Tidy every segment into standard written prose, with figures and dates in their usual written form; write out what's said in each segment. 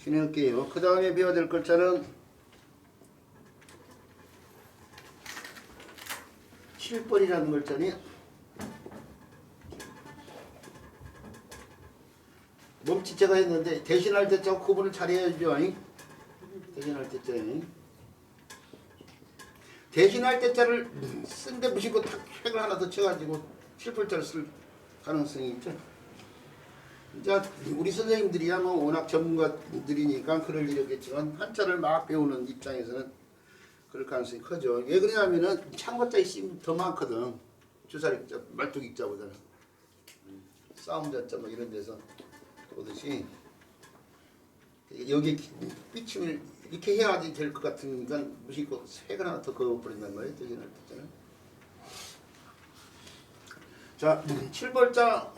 진행할게요. 그 다음에 배워야 될 글자는 7번이라는 글자니 몸짓제가 했는데 대신할 때자고 구분을 잘해야죠. 대신할 때자니 대신할 때자를 쓴데 무심코 획을 하나 더 쳐가지고 7번자를 쓸 가능성이 있죠. 이제 우리 선생님들이야 뭐 워낙 전문가들이니까 그럴 일이 없겠지만 한자를 막 배우는 입장에서는 그럴 가능성이 크죠. 왜 그러냐면은 창고자 있으면 더 많거든. 주사리자, 말뚝익자보다는 싸움자자 뭐 이런 데서 보듯이 여기 삐침을 이렇게 해야지 될 것 같으니까 무심코 색을 하나 더 그어버린단 말이에요. 대신할 때는. 자, 7벌자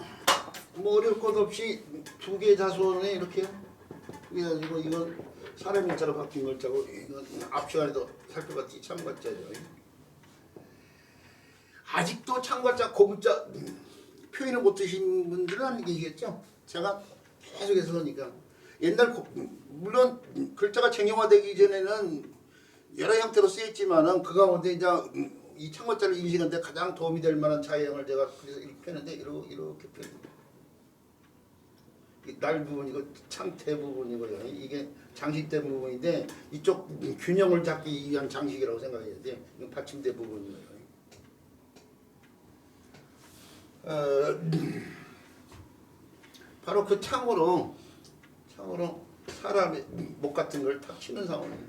뭐 어려울 것 없이 두 개의 자손에 이렇게 해가지고 이건 사람 글자로 바뀐 글자고 이건 앞 시간에도 살펴봤지 참글자죠. 아직도 참글자 고문자 표현을 못 드신 분들은 안 계시겠죠. 제가 계속해서 그러니까 옛날 물론 글자가 정형화되기 전에는 여러 형태로 쓰였지만은 그 가운데 이제 이 참글자를 인식하는데 가장 도움이 될 만한 자형을 제가 그래서 이렇게 펴는데 이렇게 펴는 날 부분이고 창태 부분이고요. 이게 장식된 부분인데 이쪽 균형을 잡기 위한 장식이라고 생각해야 돼. 이건 받침대 부분이에요. 바로 그 창으로 사람의 목 같은 걸 탁 치는 상황이에요.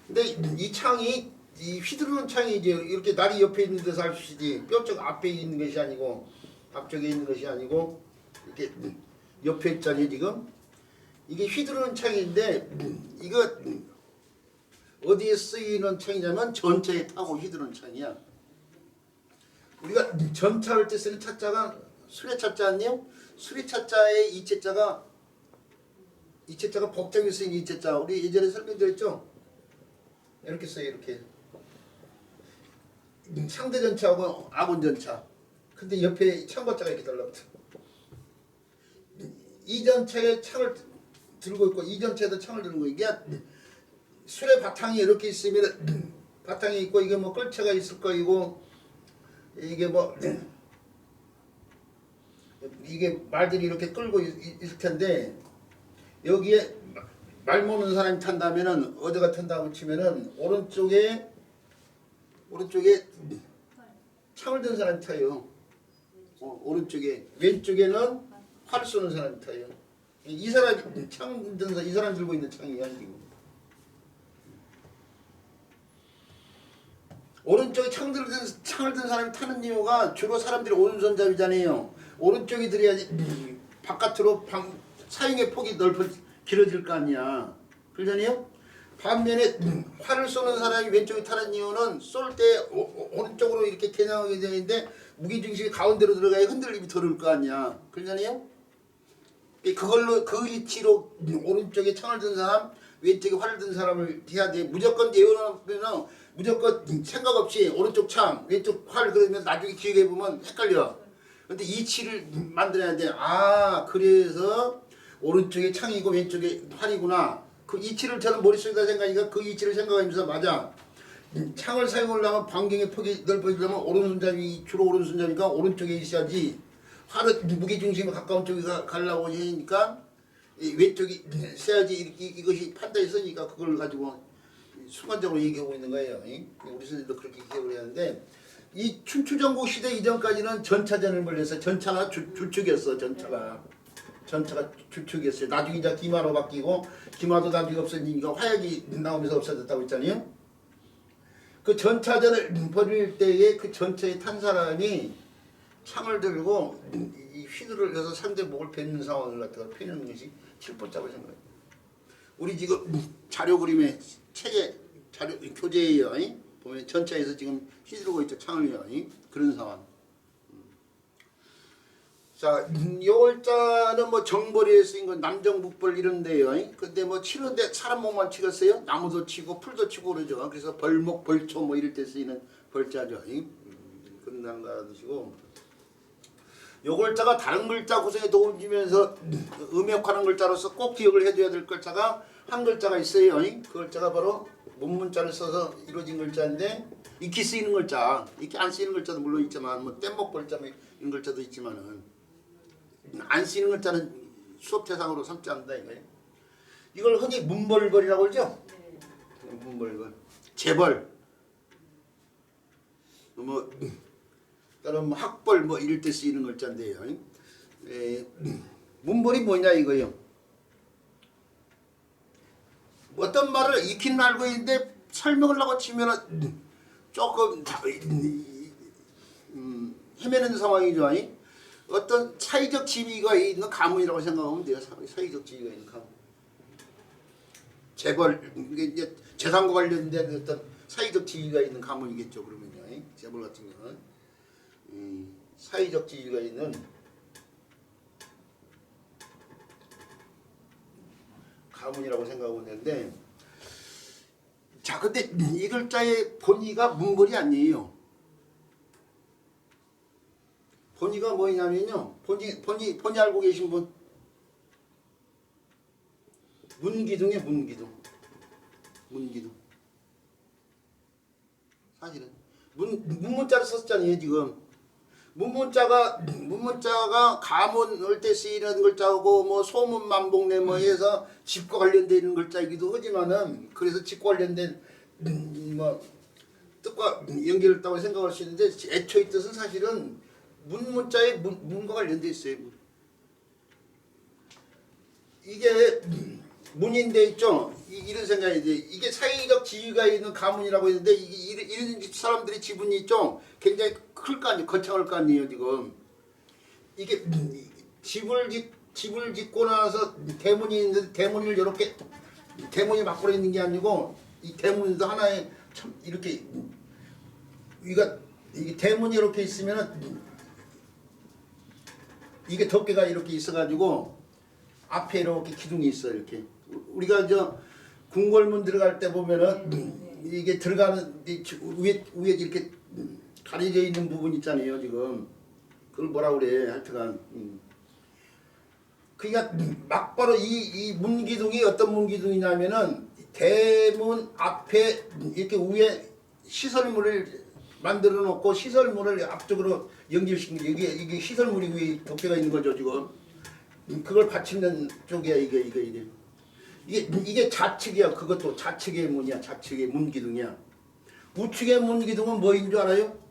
근데 이 창이 이 휘두르는 창이 이제 이렇게 날이 옆에 있는 데서 할 수 있지 뼈쪽 앞에 있는 것이 아니고 앞쪽에 있는 것이 아니고 이렇게 옆에 있잖아요. 지금 이게 휘두르는 창인데 이거 어디에 쓰이는 창이냐면 전차에 타고 휘두르는 창이야. 우리가 전차 할 때 쓰는 차자가 수레차자 아니에요? 수레차자의 이체자가 복장에 쓰인 이체자 우리 예전에 설명드렸죠? 이렇게 써요. 이렇게 상대 전차하고 아군 전차 근데 옆에 창과자가 이렇게 달라붙어. 이 전차에 창을 들고 있고 이 전차에도 창을 들고 이게 수레 바탕이 이렇게 있으면 바탕이 있고 이게 뭐 끌채가 있을 거이고 이게 뭐 이게 말들이 이렇게 끌고 있을 텐데 여기에 말 모는 사람이 탄다면은 어디가 탄다고 치면은 오른쪽에 창을 든 사람이 타요. 오른쪽에 왼쪽에는 활 쏘는 사람이 타요. 이 사람이 창 든 이 사람 들고 있는 창이야 지금. 오른쪽에 창을 든 사람이 타는 이유가 주로 사람들이 오른손잡이잖아요. 오른쪽이 들어야지 바깥으로 사용의 폭이 길어질 거 아니야. 그러잖아요. 반면에 활을 쏘는 사람이 왼쪽에 타는 이유는 쏠 때 오른쪽으로 이렇게 겨냥하게 되는데 무게중심이 가운데로 들어가야 흔들림이 덜 올 거 아니야. 그러잖아요. 그걸로 그 위치로 오른쪽에 창을 든 사람, 왼쪽에 활을 든 사람을 해야 돼. 무조건 예언하면 무조건 생각 없이 오른쪽 창, 왼쪽 활 그러면 나중에 기억해 보면 헷갈려. 근데 이치를 만들어야 돼. 아 그래서 오른쪽에 창이고 왼쪽에 활이구나. 그 이치를 저는 머릿속에다 생각하니까 그 이치를 생각하면서 맞아. 창을 사용하려면 반경의 폭이 넓어지려면 오른손잡이 주로 오른손잡이니까 오른쪽에 있어야지. 활은 무게중심에 가까운 쪽에 가려고 하니까 왼쪽이 써야지 이것이 판단이 쓰니까 그걸 가지고 순간적으로 얘기하고 있는 거예요. 우리 선생님도 그렇게 기억을 하는데 이 춘추전국 시대 이전까지는 전차전을 벌려서 전차가 주축이었어. 전차가 주축이었어요. 나중에 이제 기마로 바뀌고 기마도 나중에 없어지니까 화약이 나오면서 없어졌다고 했잖아요. 그 전차전을 벌일 때에 그 전차에 탄 사람이 창을 들고 이 휘두를 해서 상대 목을 뱉는 상황을 갖다가 펴는 것이 7번자고 생각해요. 우리 지금 자료 그림의 책에 자료 교재예요. 보면 전차에서 지금 휘두르고 있죠. 창을요. 그런 상황. 자, 요 글자는 뭐 정벌이에 쓰인 건 남정 북벌 이런데요. 근데 뭐 치는데 사람 목만 치겠어요? 나무도 치고 풀도 치고 그러죠. 그래서 벌목, 벌초 뭐 이럴 때 쓰이는 벌자죠. 그런 단어 알아두시고. 요 글자가 다른 글자 구성에 도움 주면서 음역하는 글자로서 꼭 기억을 해둬야 될 글자가 한 글자가 있어요. 그 글자가 바로 문문자를 써서 이루어진 글자인데 익히 쓰이는 글자, 익히 안 쓰이는 글자도 물론 있지만 뭐 뗏목 글자 이런 글자도 있지만은 안 쓰이는 글자는 수업 대상으로 삼지 않는다 이거예요. 이걸 흔히 문벌벌이라고 그러죠. 문벌벌, 재벌, 뭐 다른 뭐 학벌 뭐 이럴 때 쓰이는 글자인데요. 문벌이 뭐냐 이거예요. 어떤 말을 익히는 알고 있는데 설명을 하고 치면은 조금 헤매는 상황이죠. 어떤 사회적 지위가 있는 가문이라고 생각하면 돼요. 사회적 지위가 있는 가문. 재벌, 이게 이제 재산과 관련된 어떤 사회적 지위가 있는 가문이겠죠. 그러면요. 재벌 같은 경우는 사회적 지위가 있는 가문이라고 생각하면 되는데, 자, 근데 이 글자의 본의가 문벌이 아니에요. 본의가 뭐냐면요. 본의 알고 계신 분? 문기둥이에요, 문기둥. 문기둥. 사실은 문문자를 썼잖아요, 지금. 문문자가 가문을 때 쓰이는 글자고 뭐 소문 만복내 뭐 해서 집과 관련된 글자이기도 하지만은 그래서 집과 관련된 뭐 뜻과 연결했다고 생각할 수 있는데 애초의 뜻은 사실은 문문자의 문과 관련돼 있어요. 이게 문인데 있죠. 이런 생각이 돼. 이게 사회적 지위가 있는 가문이라고 했는데 이런 사람들의 지분이 있죠. 굉장히 클 거 아니에요. 거창할 거 아니에요. 지금 이게 집을 짓고 나서 대문이 있는데 대문을 이렇게 대문이 밖으로 있는 게 아니고 이 대문도 하나에 참 이렇게 이게 대문이 이렇게 있으면은 이게 덮개가 이렇게 있어가지고 앞에 이렇게 기둥이 있어 이렇게. 우리가 저 궁궐문 들어갈 때 보면은 이게 들어가는 위에 이렇게 가려져 있는 부분 있잖아요. 지금 그걸 뭐라 그래 하여튼간. 그러니까 막바로 이 문기둥이 어떤 문기둥이냐면은 대문 앞에 이렇게 위에 시설물을 만들어 놓고 시설물을 앞쪽으로 연결시킨 게 이게 시설물이 위에 덮개가 있는 거죠 지금. 그걸 받치는 쪽이야 이게 좌측이야. 그것도 좌측의 문이야. 좌측의 문기둥이야. 우측의 문기둥은 뭐인 줄 알아요?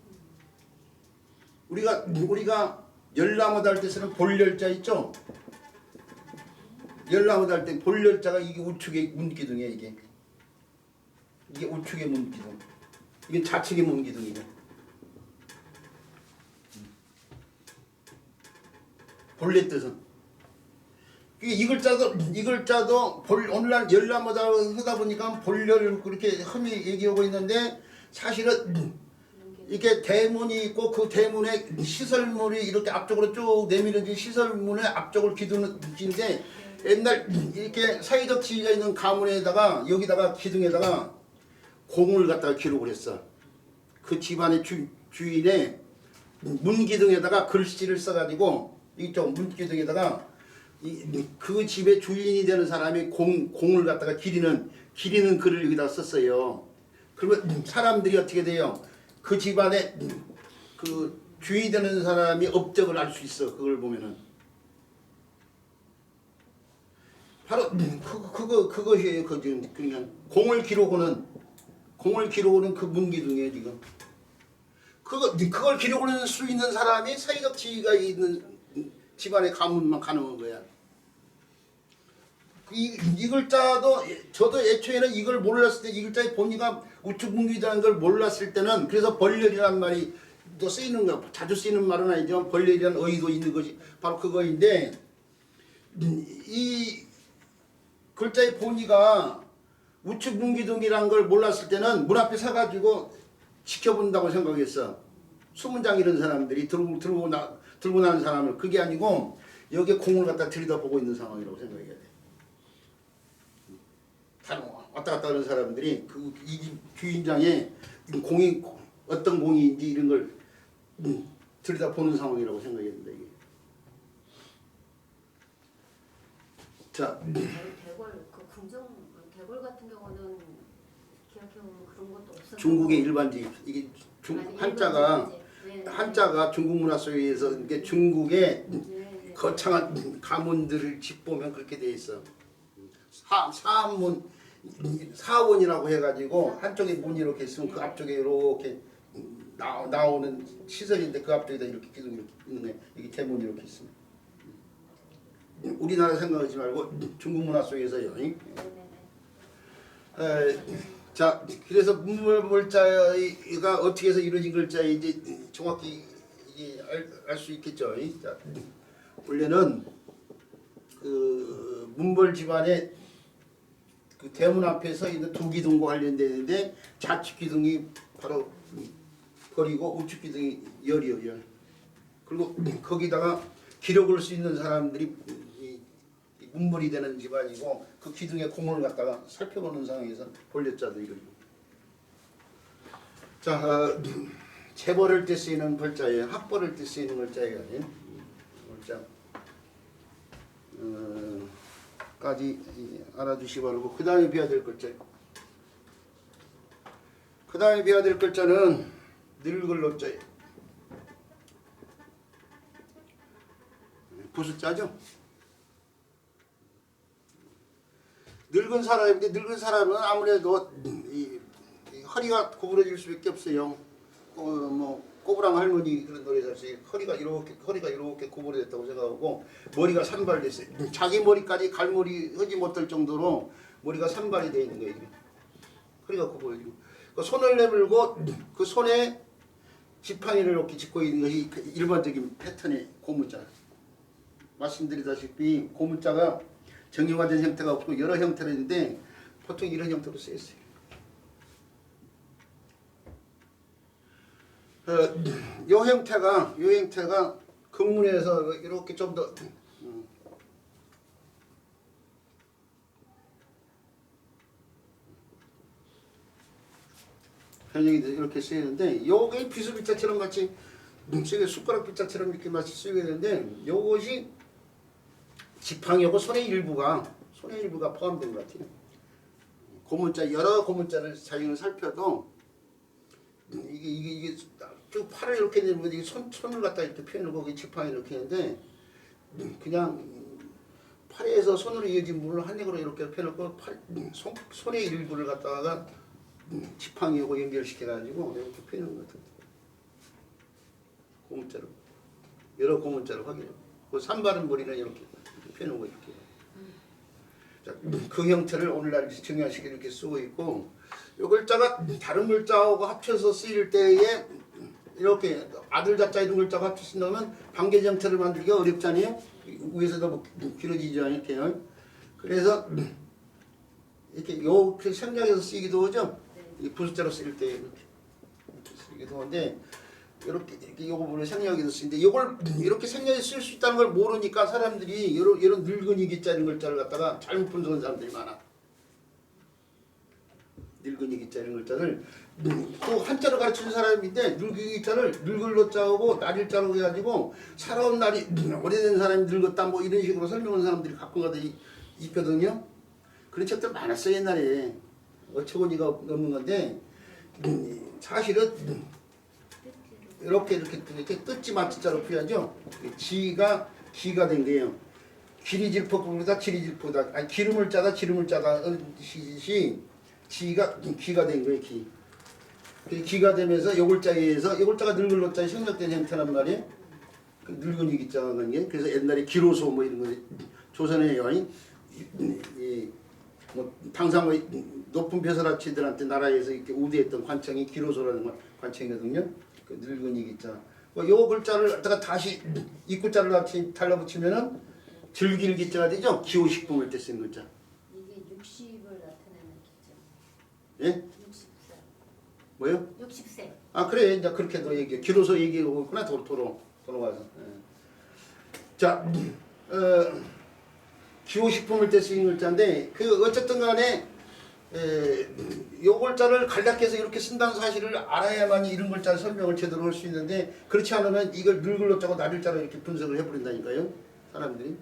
우리가 열나무다 할 때 쓰는 볼열자 있죠? 열나무다 할 때 볼열자가 이게 우측의 문기둥이야 이게 우측의 문기둥. 이게 좌측의 문기둥이야. 본래 뜻은. 이 글자도 오늘날 열나무다 하다 보니까 볼열 그렇게 흠이 얘기하고 있는데 사실은 이게 대문이 있고 그 대문에 시설물이 이렇게 앞쪽으로 쭉 내밀어진 시설문의 앞쪽을 기둥인데 옛날 이렇게 사회적 지위가 있는 가문에다가 여기다가 기둥에다가 공을 갖다가 기록을 했어. 그 집안의 주인의 문기둥에다가 글씨를 써가지고 이쪽 문기둥에다가 그 집의 주인이 되는 사람이 공을 갖다가 기리는 글을 여기다 썼어요. 그러면 사람들이 어떻게 돼요? 그 집안에 그 주인이 되는 사람이 업적을 알 수 있어. 그걸 보면은 바로 그것이에요. 그 지금 그냥 공을 기록하는 그 문기둥이에요 지금. 그걸 기록할 수 있는 사람이 사회적 지위가 있는 집안의 가문만 가능한 거야. 이 글자도 저도 애초에는 이걸 몰랐을 때 이 글자의 본의가 우측 문기라는 걸 몰랐을 때는 그래서 벌렬이라는 말이 또 쓰이는 거 자주 쓰이는 말은 아니지만 벌렬이라는 의도 있는 것이 바로 그거인데 이 글자의 본의가 우측 문기둥이라는 걸 몰랐을 때는 문 앞에 서가지고 지켜본다고 생각했어. 수문장 이런 사람들이 들고 나는 사람을. 그게 아니고 여기에 공을 갖다 들여다보고 있는 상황이라고 생각해야 돼. 왔다 갔다 하는 사람들이 이 주인장의 공이 어떤 공인지 이런 걸 들여다보는 상황이라고 생각해야 된다. 이게. 자, 대궐 그 궁정 대궐 같은 경우는 기억해보면 그런 것도 없었어요. 중국의 일반지 이게 한자가 네. 한자가 중국 문화 속에서 이게 중국의 네. 거창한 가문들을 짚보면 그렇게 돼 있어. 사문 사원이라고 해가지고 한쪽에 문이 이렇게 있으면 그 앞쪽에 이렇게 나오는 시설인데 그 앞쪽에다 이렇게 기둥이 이렇게 있는 거야. 여기 대문이 이렇게 있습니다. 우리나라 생각하지 말고 중국 문화 속에서요. 자, 그래서 문물자가 어떻게 해서 이루어진 글자인지 정확히 알 수 있겠죠. 자, 원래는 그 문벌 집안에 그 대문 앞에 서 있는 두 기둥과 관련되는데 좌측 기둥이 바로 벌이고 우측 기둥이 열이요, 열. 그리고 거기다가 기록을 수 있는 사람들이 문물이 되는 집안이고 그 기둥에 공을 갖다가 살펴보는 상황에서 벌렸자도 이거죠. 자, 재벌을 때 쓰이는 글자예요. 학벌을 때 쓰이는 글자예요. 글자 까지 알아두시기 바라고 그 다음에 배워야 될 글자예요. 그 다음에 배워야 될 글자는 늙을 노자예요. 부숫자죠. 늙은 사람인데 늙은 사람은 아무래도 이 허리가 구부러질 수밖에 없어요. 뭐 꼬부랑 할머니 그런 노래 자체 허리가 이렇게 구부러졌다고 생각하고 머리가 산발됐어요. 자기 머리까지 갈머리 하지 못할 정도로 머리가 산발이 되어 있는 거예요. 허리가 구부러지고 그 손을 내밀고 그 손에 지팡이를 이렇게 짚고 있는 것이 일반적인 패턴의 고문자. 말씀드리다시피 고문자가 정형화된 형태가 없고 여러 형태로 있는데 보통 이런 형태로 쓰였어요. 요 형태가 금문에서 이렇게 좀 더 변형이 이렇게 쓰이는데 요게 비수비자처럼 같이 숟가락 비자처럼 이렇게 마치 쓰이게 되는데 요것이 지팡이하고 손의 일부가 포함된 것 같아요. 고문자 여러 고문자를 자기는 살펴도 이게 쭉 팔을 이렇게 내는 거지 손을 갖다 이렇게 펴놓고 지팡이 이렇게 했는데 그냥 팔에서 손으로 이어진 물을 한 입으로 이렇게 펴놓고 손의 일부를 갖다가 지팡이하고 연결시켜 가지고 이렇게 펴놓은 것 같아요. 고문자로 여러 고문자로 확인해요. 그 산바른 머리는 이렇게 펴놓은 거 이렇게. 자, 그 형태를 오늘날 정형식에 이렇게 쓰고 있고, 이 글자가 다른 글자하고 합쳐서 쓰일 때에 이렇게 아들 자자 이런 글자가 합쳐진다면 반개 형태를 만들기가 어렵잖아요. 위에서도 뭐 길어지지 않게요. 그래서 이렇게 요 생략해서 쓰기도 하죠. 이 부숫자로 쓰일 때 이렇게 쓰기도 하는데. 이렇게 요거 보면 생략해서 쓰는데 이걸 이렇게 생략해 쓸 수 있다는 걸 모르니까 사람들이 이런 늙은이 기자 이런 글자를 갖다가 잘못 분석한 사람들이 많아. 늙은이 기자 이런 글자를 또 한자로 가르치는 사람인데 늙은이 기자를 늙을 노자하고 날일 자로 해가지고 살아온 날이 오래된 사람이 늙었다 뭐 이런 식으로 설명하는 사람들이 가끔 가다 있거든요. 그런 책들 많았어 옛날에 어처구니가 없는 건데 사실은 이렇게 뜯지 마자로 표현하죠. 지가 기가 된 거예요. 기리질퍽보다 지리질퍽다. 아니 기름을 짜다 시시 지가 기가 된 거예요. 기가 되면서 요 글자에 의해서 요 글자가 늙을 노자에 생략된 형태란 말이에요. 그 늙은이 기자가 간 게 그래서 옛날에 기로소 뭐 이런 거 조선의 여인 뭐 당상 뭐 높은 벼슬아치들한테 나라에서 이렇게 우대했던 관청이 기로소라는 관청이거든요. 그 늙은이 기자. 요 글자를 갖다가 다시 이 글자를 달라붙이면은 즐길 기자가 되죠. 기호식품을 때 쓴 글자. 이게 60을 나타내는 기자. 예? 60세. 뭐요? 60세. 아 그래 이제 그렇게도 얘기해. 기로소 얘기하고 있구나 돌아와서. 예. 자, 기호식품을 때 쓰인 글자인데 그 어쨌든 간에 요 글자를 간략해서 이렇게 쓴다는 사실을 알아야만 이런 글자를 설명을 제대로 할 수 있는데 그렇지 않으면 이걸 늙을 노자고 나릴 자로 이렇게 분석을 해버린다니까요 사람들이.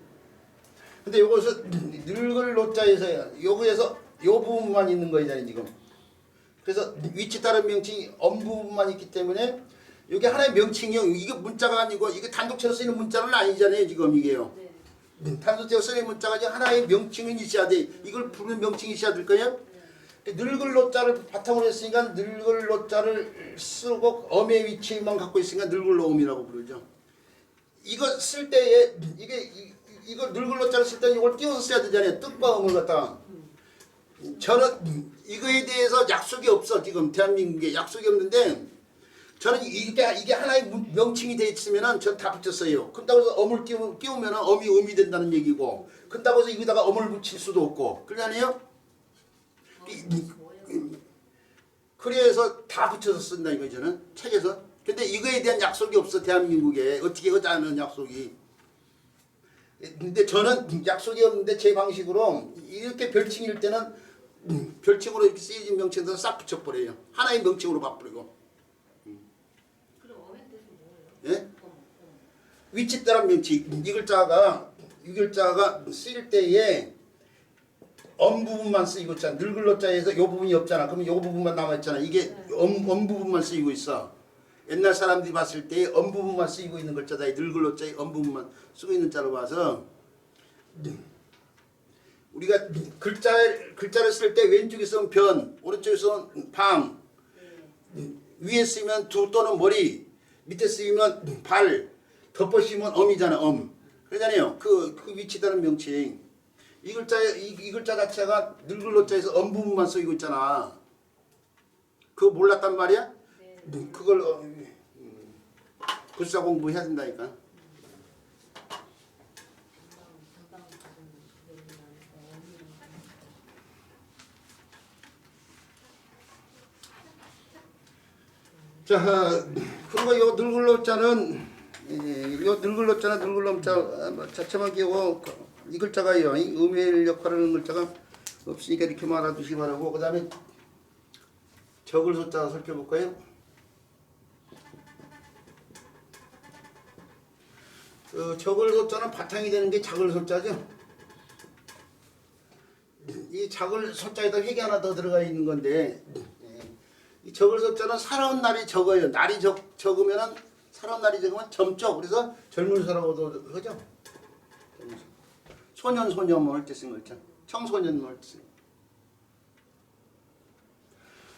근데 요것은 늙을 노자에서요. 요거에서 요 부분만 있는 거잖아요 지금. 그래서 위치 따른 명칭이 엄 부분만 있기 때문에 이게 하나의 명칭이요. 이게 문자가 아니고 이게 단독체로 쓰이는 문자는 아니잖아요 지금 이게요. 네. 단독체로 쓰이는 문자가 이제 하나의 명칭은 있어야 돼. 이걸 부르는 명칭이 있어야 될 거예요. 늙을 노자를 바탕으로 했으니까 늙을 노자를 쓰고 엄의 위치만 갖고 있으니까 늙을 노음이라고 부르죠. 이거 쓸 때에 이거 늙을 노자를 쓸 때 이걸 띄워서 써야 되잖아요. 뜻과 음을 갖다가. 저는 이거에 대해서 약속이 없어 지금 대한민국에 약속이 없는데 저는 이게 하나의 명칭이 돼 있으면은 전 다 붙였어요. 그렇다고 해서 엄을 끼우면은 엄이 음이 된다는 얘기고, 그렇다고 해서 여기다가 엄을 붙일 수도 없고, 그러잖아요. 그래서 다 붙여서 쓴다 이거 저는 책에서. 근데 이거에 대한 약속이 없어 대한민국에. 어떻게 하자는 약속이. 근데 저는 약속이 없는데 제 방식으로 이렇게 별칭일 때는 별칭으로 이렇게 쓰여진 명칭들은 싹 붙여버려요. 하나의 명칭으로 바꾸고. 그럼 어의 뜻은 뭐예요? 예? 위치 따른 명칭. 이 글자가 쓰일 때에 엄 부분만 쓰이고 있잖아. 늙을 노자에서 요 부분이 없잖아. 그러면 요 부분만 남아있잖아. 이게 엄 부분만 쓰이고 있어. 옛날 사람들이 봤을 때 엄 부분만 쓰이고 있는 글자다. 이 늙을 노자에 엄 부분만 쓰고 있는 자로 봐서 우리가 글자를 쓸 때 왼쪽에 쓰면 변, 오른쪽에 쓰면 방, 위에 쓰면 두 또는 머리, 밑에 쓰면 발, 덮어 씌우면 엄이잖아. 엄. 그러잖아요. 그 위치 다른 명칭. 이 글자 자체가 늙을 노자에서 엄 부분만 쓰이고 있잖아. 그거 몰랐단 말이야? 네. 그걸 글자 공부해야 된다니까. 자, 그리고 요 늙을 노자는 요 늙을 노자나 늙을 노자 자체만 끼고 이 글자가요. 이 음의 역할을 하는 글자가 없으니까 이렇게 말아두시기 바라고. 그 다음에 적을 소자 살펴볼까요? 적을 소자는 바탕이 되는 게 작을 소자죠. 이 작을 소자에다 획이 하나 더 들어가 있는 건데 이 적을 소자는 살아온 날이 적어요. 날이 적으면은 살아온 날이 적으면 젊죠. 그래서 젊은 사람으로도 하죠. 소년 소녀 할 때 쓴 거 있잖아. 청소년 할 때 쓴 거.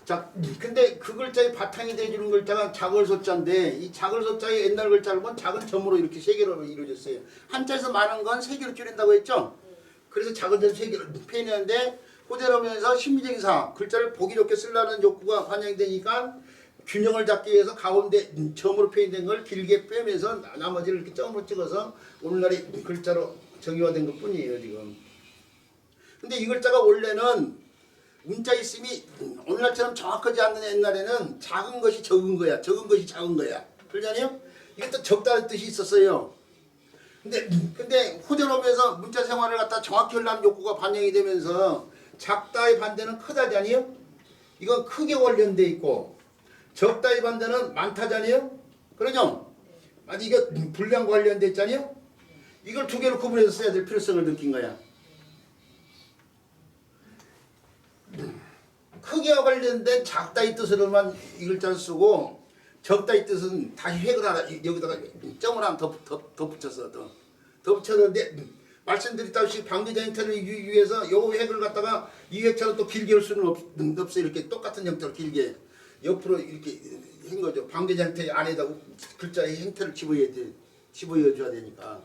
자, 근데 그 글자의 바탕이 되어주는 글자가 작을 소자인데 이 작을 소자의 옛날 글자를 보면 작은 점으로 이렇게 세 개로 이루어졌어요. 한자에서 많은 건 세 개로 줄인다고 했죠. 그래서 작은 점 세 개로 표현했는데 호재로면서 심리적인 상황, 글자를 보기 좋게 쓰려는 욕구가 반영이 되니까 균형을 잡기 위해서 가운데 점으로 표현된 걸 길게 빼면서 나머지를 이렇게 점으로 찍어서 오늘날의 글자로 정의화된 것 뿐이에요 지금. 근데 이 글자가 원래는 문자 있음이 오늘날처럼 정확하지 않는 옛날에는 작은 것이 적은 거야. 적은 것이 작은 거야. 그러잖아요? 이게 또 적다는 뜻이 있었어요. 근데 후대로 오면서 문자 생활을 갖다 정확히 하려는 욕구가 반영이 되면서 작다의 반대는 크다잖아요? 이건 크게 관련돼 있고 적다의 반대는 많다잖아요? 그러죠? 아니 이거 분량 관련돼 있잖아요? 이걸 두 개로 구분해서 써야 될 필요성을 느낀 거야. 크기와 관련된 작다의 뜻으로만 이 글자를 쓰고 적다의 뜻은 다시 획을 하나 여기다가 점을 하나 더 붙였어. 더 붙였는데 말씀드렸다시피 방대자 형태를 유지 위해서 요 획을 갖다가 이 획처럼 또 길게 할 수는 없어. 이렇게 똑같은 형태로 길게 옆으로 이렇게 한 거죠. 방대자 형태 안에다 글자의 형태를 집어넣어줘야 되니까.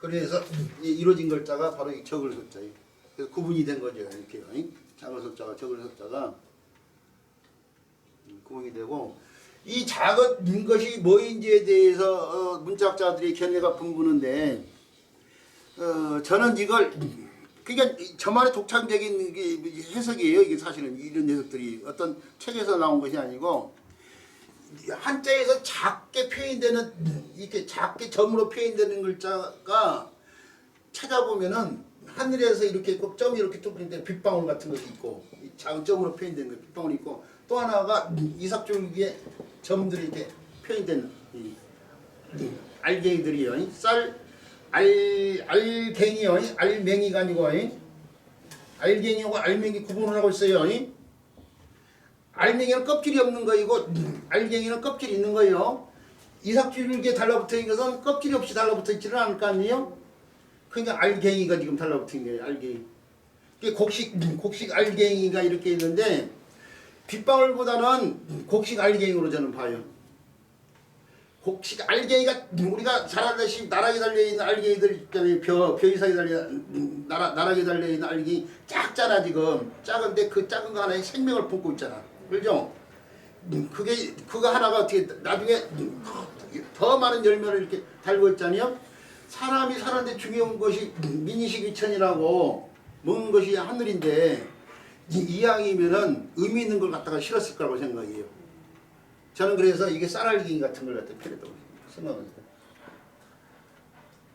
그래서 이루어진 글자가 바로 이 적을 소자예요. 그래서 구분이 된 거죠. 이렇게 작을 소자가 적을 소자가 구분이 되고 이 작은 것이 뭐인지에 대해서 문자학자들이 견해가 분분한데 저는 이걸 그러니까 저만의 독창적인 해석이에요. 이게 사실은 이런 해석들이 어떤 책에서 나온 것이 아니고 한자에서 작게 표현되는 이렇게 작게 점으로 표현되는 글자가 찾아보면은 하늘에서 이렇게 있고 점이 이렇게 또 보이는데 빗방울 같은 것이 있고 작은 점으로 표현되는 거 빗방울이 있고 또 하나가 이삭줄기에 점들이 이렇게 표현된 알갱이들이요. 알갱이요. 알맹이가 아니고 알갱이하고 알맹이 구분을 하고 있어요. 알맹이는 껍질이 없는 거이고 알갱이는 kop질이 있는 거예요. 이삭줄기에 달라붙어 있는 것은 껍질이 없이 달라붙어 있지는 않을 거 아니에요. 그러니까 알갱이가 지금 달라붙은 거예요. 알갱이. 이게 곡식 알갱이가 이렇게 있는데 빗방울보다는 곡식 알갱이로 저는 봐요. 곡식 알갱이가 우리가 잘 알다시피 나락에 달려있는 알갱이들 있잖아요. 벼 이상에 나락에 달려있는 알갱이 작잖아 지금. 작은데 그 작은 거 하나에 생명을 품고 있잖아. 그죠? 그거 하나가 어떻게 나중에 더 많은 열매를 이렇게 달고 있잖아요. 사람이 사는데 중요한 것이 민이식이천이라고 먹는 것이 하늘인데 이왕이면은 의미 있는 걸 갖다가 실었을 거라고 생각해요. 저는 그래서 이게 쌀알갱이 같은 걸 갖다 필요하다고 생각합니다.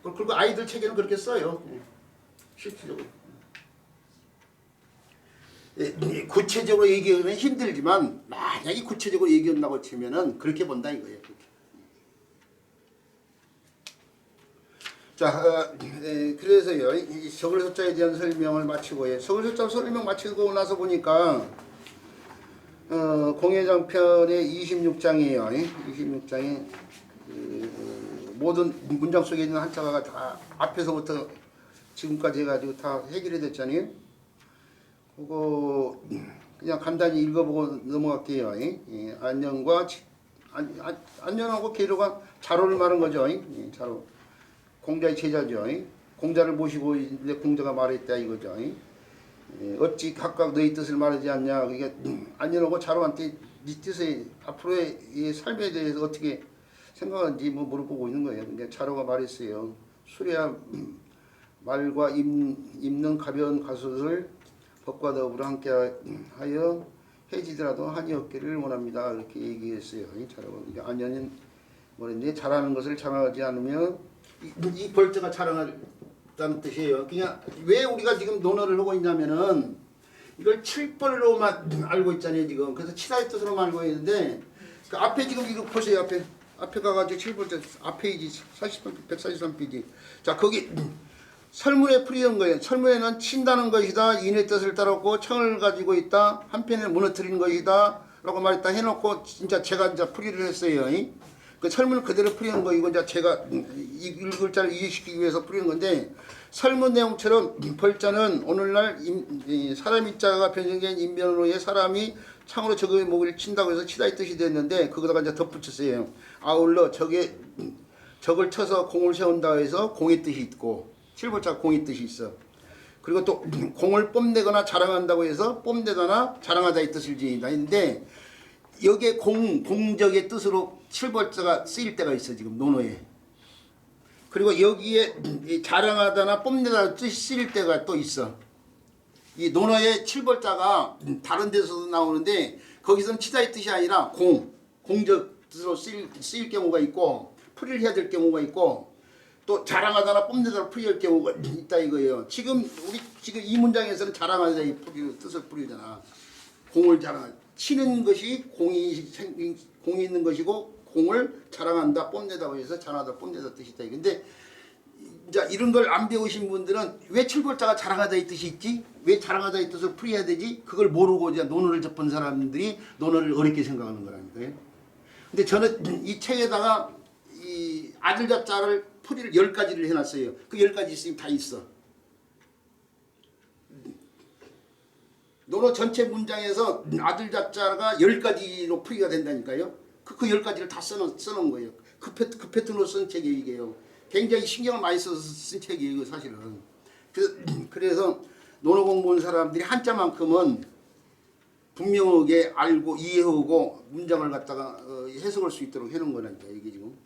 그리고 아이들 책에는 그렇게 써요. 실질적으로. 구체적으로 얘기하면 힘들지만 만약에 구체적으로 얘기한다고 치면은 그렇게 본다 이거예요. 그렇게. 자, 그래서요. 이 서글서자에 대한 설명을 마치고요. 서글서자 설명 마치고 나서 보니까 공예장편의 26장이에요. 26장에 모든 문장 속에 있는 한자가 다 앞에서부터 지금까지 해가지고 다 해결이 됐잖아요. 그거 그냥 간단히 읽어보고 넘어갈게요. 안녕과 안녕하고 계로가 자로를 말한 거죠. 자로. 공자의 제자죠. 공자를 모시고 있는데 공자가 말했다 이거죠. 어찌 각각 너희 뜻을 말하지 않냐. 그게 안녕하고 자로한테 네 뜻에 앞으로의 이 삶에 대해서 어떻게 생각하는지 뭐 물어보고 있는 거예요. 근데 자로가 말했어요. 수레야 말과 입는 가벼운 가옷을 법과 더불어 함께하여 해지더라도 한이 없기를 원합니다. 이렇게 얘기했어요. 자로가. 안녕은 뭐랬는데 잘하는 것을 자랑하지 않으면 이 벌자가 자랑한다는 뜻이에요. 그냥 왜 우리가 지금 논어를 하고 있냐면은 이걸 칠벌로만 알고 있잖아요 지금. 그래서 치사의 뜻으로만 알고 있는데 그 앞에 지금 이거 보세요. 앞에 가가지고 칠벌자 앞페이지 143페이지. 자 거기 설문에 풀이한 거예요. 설문에는 친다는 것이다. 인의 뜻을 따랐고 청을 가지고 있다. 한편에 무너뜨리는 것이다. 라고 말했다 해놓고 진짜 제가 이제 풀이를 했어요. 그 설문을 그대로 풀이한 거 이거 이제 제가 이 글자를 이해시키기 위해서 풀이한 건데 설문 내용처럼 벌자는 오늘날 사람이 자가 변성된 인변으로의 사람이 창으로 적의 목을 친다고 해서 치다의 뜻이 됐는데 그거다가 이제 덧붙였어요. 아울러 적을 쳐서 공을 세운다 해서 공의 뜻이 있고 칠벌자 공의 뜻이 있어. 그리고 또 공을 뽐내거나 자랑한다고 해서 뽐내거나 자랑하다의 뜻을 지닌다 했는데 여기에 공적의 뜻으로 칠벌자가 쓰일 때가 있어 지금 논어에. 그리고 여기에 자랑하다나 뽐내다 뜻이 쓰일 때가 또 있어. 이 논어에 칠벌자가 다른 데서도 나오는데 거기서는 치다의 뜻이 아니라 공적 뜻으로 쓰일 경우가 있고 풀이를 해야 될 경우가 있고 또 자랑하다나 뽐내다나 풀이할 경우가 있다 이거예요. 지금 이 문장에서는 자랑하다 이 뜻을 풀이잖아. 공을 치는 것이 공이 있는 것이고 공을 자랑한다 뽐내다고 해서 자랑하다 뽐내다 뜻이 있다. 근데 이제 이런 걸 안 배우신 분들은 왜 칠벌자가 자랑하다의 뜻이 있지? 왜 자랑하다의 뜻을 풀이해야 되지? 그걸 모르고 이제 논어를 접한 사람들이 논어를 어렵게 생각하는 거라니까요. 근데 저는 이 책에다가 이 아들 자자를 풀이를 10가지를 해놨어요. 그 10가지 있으면 다 있어. 논어 전체 문장에서 아들 자자가 10가지로 풀이가 된다니까요. 그 10가지를 다 써놓은 거예요. 그 패턴으로 쓴 책이 이게요. 굉장히 신경을 많이 써서 쓴 책이에요 사실은. 그래서 논어 공부한 사람들이 한자만큼은 분명하게 알고 이해하고 문장을 갖다가 해석할 수 있도록 해놓은 거라니까 이게 지금.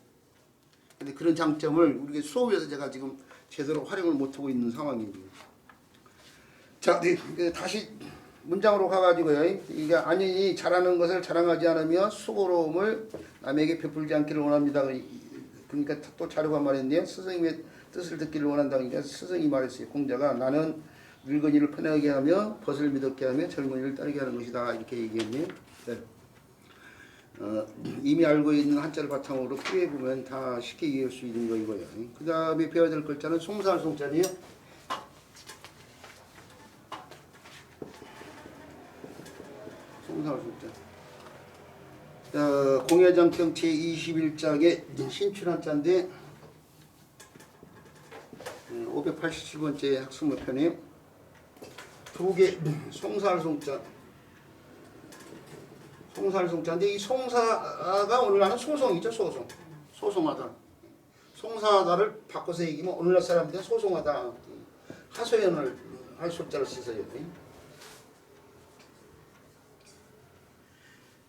근데 그런 장점을 우리가 수업에서 제가 지금 제대로 활용을 못하고 있는 상황이죠. 자, 다시 문장으로 가가지고요. 이게 아니 잘하는 것을 자랑하지 않으며 수고로움을 남에게 베풀지 않기를 원합니다. 그러니까 또 자료가 말했네요. 스승님의 뜻을 듣기를 원한다. 그러니까 스승이 말했어요. 공자가 나는 늙은이를 편하게 하며 벗을 믿었게 하며 젊은이를 따르게 하는 것이다. 이렇게 얘기했네요. 네. 이미 알고 있는 한자를 바탕으로 풀이해 보면 다 쉽게 이해할 수 있는 거 이거예요. 그 다음에 배워야 될 글자는 송사할 송자네요. 송사할 송자. 공예장경 제21장의 신춘한자인데 587번째 학습문편에 두 개 송사할 송자. 송사할 송자인데 이 송사가 오늘날은 소송이죠. 소송하다. 송사하다를 바꿔서 얘기하면 오늘날 사람들은 소송하다. 하소연을 할 소자를 쓰세요.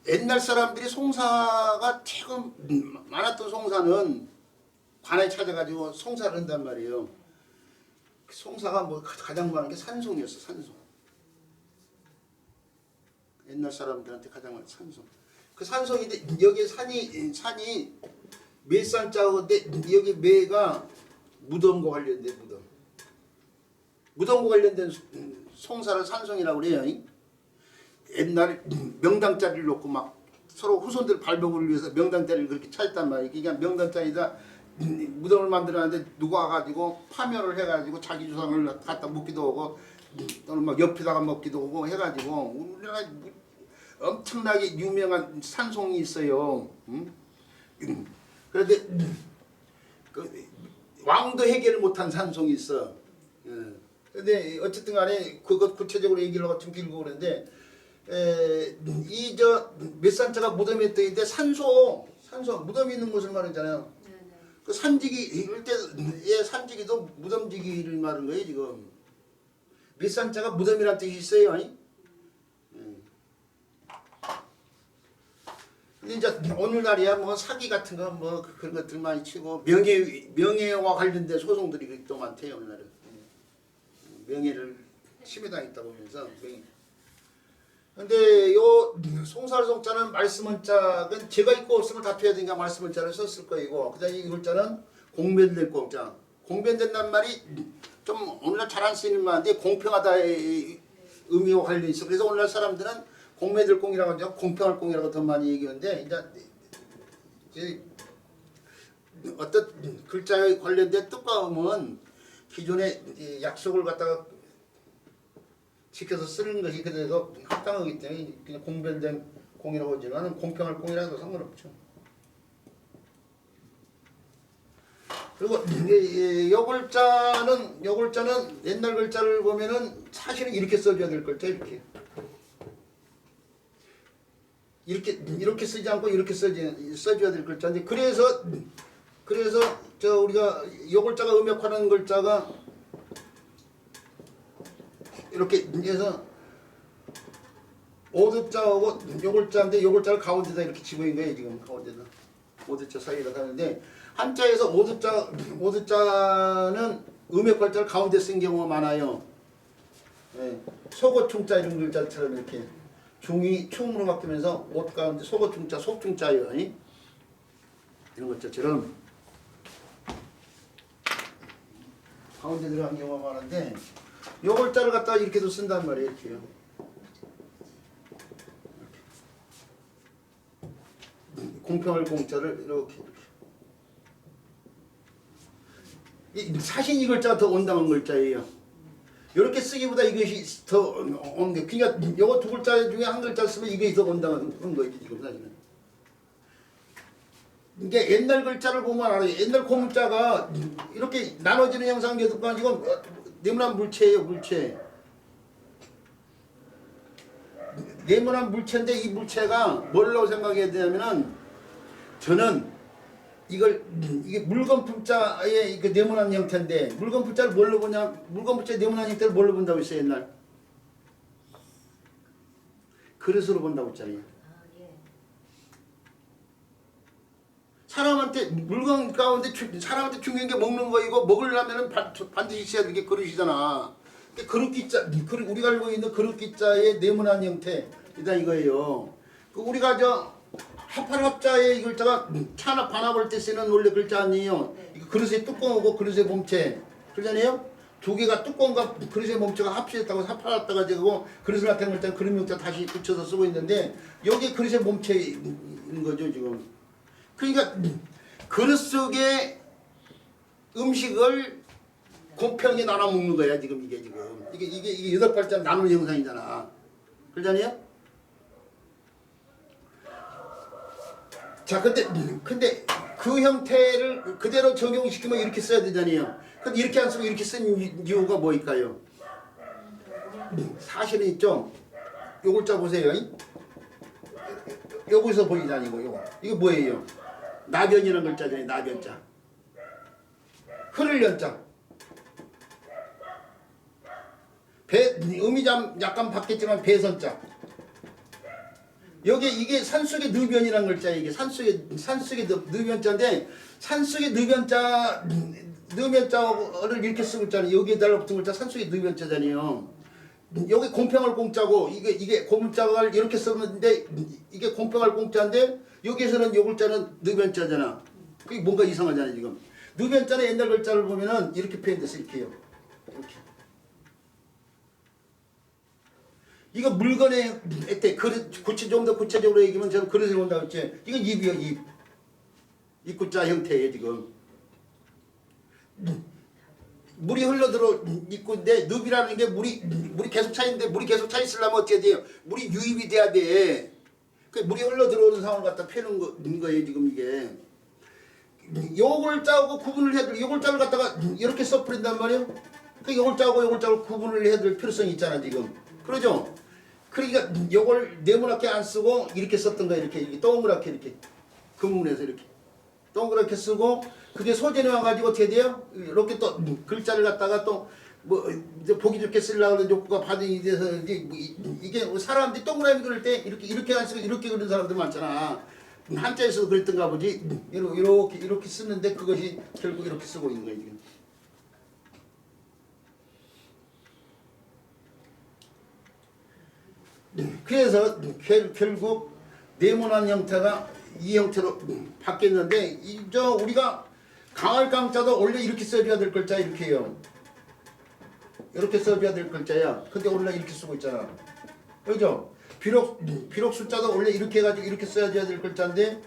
옛날 사람들이 송사가 최고 많았던 송사는 관에 찾아가지고 송사를 한단 말이에요. 그 송사가 뭐 가장 많은 게 산송이었어. 산송. 옛날 사람들한테 가장 많은 산송. 그 산송인데 여기 산이 매산자인데 여기 매가 무덤과 관련된 무덤. 무덤과 관련된 송사를 산송이라고 그래요. 옛날에 명당자리를 놓고 막 서로 후손들 발복을 위해서 명당자리를 그렇게 찾았단 말이에요. 그러니까 명당자리에다 무덤을 만들었는데 누가 와가지고 파멸을 해가지고 자기 조상을 갖다 묻기도 하고 또는 막 옆에다가 먹기도 하고 해가지고 우리나라 엄청나게 유명한 산송이 있어요. 그런데 그 왕도 해결을 못한 산송이 있어. 그런데 어쨌든 간에 그것 구체적으로 얘기를 하고 좀 길고 그러는데 이 저 몇산자가 무덤에 떠 있는데 산소 무덤이 있는 곳을 말하잖아요. 그 산지기 이럴 때의 산지기도 무덤지기를 말하는 거예요 지금. 몇산자가 무덤이란 뜻이 있어요. 아니? 이제 오늘날이야 뭐 사기 같은 거 뭐 그런 것들 많이 치고 명예와 관련된 소송들이 또 많대요 오늘날은. 명예를 침해당했다고 하면서 명예. 근데 요 송사할송자는 말씀원자는 제가 읽고 없으면 답해야 되니까 말씀원자를 썼을 거이고 그다음에 이 글자는 공변된 공자. 공변된단 말이 좀 오늘날 잘 안 쓰이는 말인데 공평하다의 의미와 관련이 있어. 그래서 오늘날 사람들은 공매될 공이라고 하죠. 공평할 공이라고 더 많이 얘기하는데 이제 어떤 글자에 관련된 뜻과음은 기존의 약속을 갖다가 지켜서 쓰는 것이 그래도 합당하기 때문에 그냥 공변된 공이라고 하지만 공평할 공이라도 상관없죠. 그리고 요 글자는 옛날 글자를 보면은 사실은 이렇게 써줘야 될 글자 이렇게 쓰지 않고 이렇게 써줘야 될 글자인데 그래서 저 우리가 요 글자가 음역하는 글자가 이렇게 해서 오드자하고 요 글자인데 요 글자를 가운데다 이렇게 집어인 거예요 지금 가운데다 오드자 사이에다 하는데 한자에서 오드자는 음역 글자를 가운데 쓴 경우가 많아요. 네. 속어충자 이런 글자처럼 이렇게 중이 충으로 바뀌면서 옷 가운데 속어충자 속충자예요. 이런 것처럼 가운데 들어간 경우가 많은데 요 글자를 갖다가 이렇게도 쓴단 말이에요. 이렇게요. 공평할 공자를 이렇게. 사실 이 글자가 더 온당한 글자예요. 이렇게 쓰기보다 이것이 더 온 게. 그러니까 요거 두 글자 중에 한 글자 쓰면 이게 더 온당한 거지 지금 사실은. 이게 옛날 글자를 보면 알아요. 옛날 공자가 이렇게 나눠지는 형상이 계속 이건 네모난 물체예요, 물체. 네모난 물체인데 이 물체가 뭘로 생각해야 되냐면은 저는 이게 물건품자의 그 네모난 형태인데 물건품자를 뭘로 보냐? 물건품자의 네모난 형태를 뭘로 본다고 했어요 옛날? 그릇으로 본다고 했잖아요. 사람한테 물건 가운데 사람한테 중요한 게 먹는 거이고 먹으려면은 반드시 있어야 될 게 그릇이잖아. 그릇 기자, 우리가 알고 있는 그릇 기자의 네모난 형태이다 이거예요. 그 우리가 저 합할합자의 이 글자가 찬합 반합할 때 쓰는 원래 글자 아니에요. 이거 그릇의 뚜껑하고 그릇의 몸체 그러잖아요. 두 개가 뚜껑과 그릇의 몸체가 합쳐졌다고 팔았다가 지고 그릇을 나타낸 글자 그릇 명자 다시 붙여서 쓰고 있는데 여기 그릇의 몸체인 거죠 지금. 그러니까 그릇 속에 음식을 공평히 나눠 먹는 거야 지금 이게 지금 이게 여덟 발자 나누는 형상이잖아. 그러잖아요. 자 근데 그 형태를 그대로 적용시키면 이렇게 써야 되잖아요. 근데 이렇게 안 쓰고 이렇게 쓴 이유가 뭐일까요? 사실은 있죠. 요 글자 보세요. 여기서 보이잖아요. 요거. 이거 뭐예요? 나변이라는 글자잖아요. 나변자. 흐를 연자. 음이 좀 약간 바뀌었지만 배선자. 여기 이게 산속의 느변이라는 글자예요. 이게 산속의 느변자인데 산속의 느변자를 이렇게 쓰고 있잖아요. 여기에 달라붙은 글자 산속의 느변자잖아요. 여기 공평할 공짜고 이게 고문자를 이렇게 썼는데 이게 공평할 공짜인데 여기에서는 요 글자는 느변자잖아. 그게 뭔가 이상하잖아요 지금. 느변자는 옛날 글자를 보면은 이렇게 표현돼서 이렇게요. 이렇게. 이거 물건의 때 좀 더 구체적으로 얘기하면 저는 그릇을 본다고 했지. 이건 입이요 입. 입구자 형태예요 지금. 물이 흘러들어 입구인데 늪이라는 게 물이 계속 차있는데 물이 계속 차 있으려면 어떻게 돼요? 물이 유입이 돼야 돼. 그 물이 흘러들어오는 상황을 갖다 펴는 거예요 지금 이게. 요걸 짜고 구분을 해야 요걸 짜를 갖다가 이렇게 써버린단 말이에요. 그 요걸 짜고 요걸 짜고 구분을 해야 될 필요성이 있잖아 지금. 그러죠? 그러니까 요걸 네모나게 안 쓰고 이렇게 썼던 거야 이렇게 동그랗게 이렇게 금문에서 이렇게 동그랗게 쓰고 그게 소재에 와가지고 어떻게 돼요? 이렇게 또 글자를 갖다가 또 뭐 보기 좋게 쓰려고 하는 욕구가 반영이 돼서 이게 사람들이 동그라미 그릴 때 이렇게 안 쓰고 이렇게 그리는 사람들 많잖아. 한자에서도 그랬던가 보지. 이렇게 쓰는데 그것이 결국 이렇게 쓰고 있는 거야 지금. 그래서 결국 네모난 형태가 이 형태로 바뀌었는데 우리가 강할 강자도 원래 이렇게 써줘야 될 글자 이렇게요. 이렇게 써줘야 될 글자야. 근데 원래 이렇게 쓰고 있잖아. 그죠? 비록 숫자도 원래 이렇게 해가지고 이렇게 써줘야 될 글자인데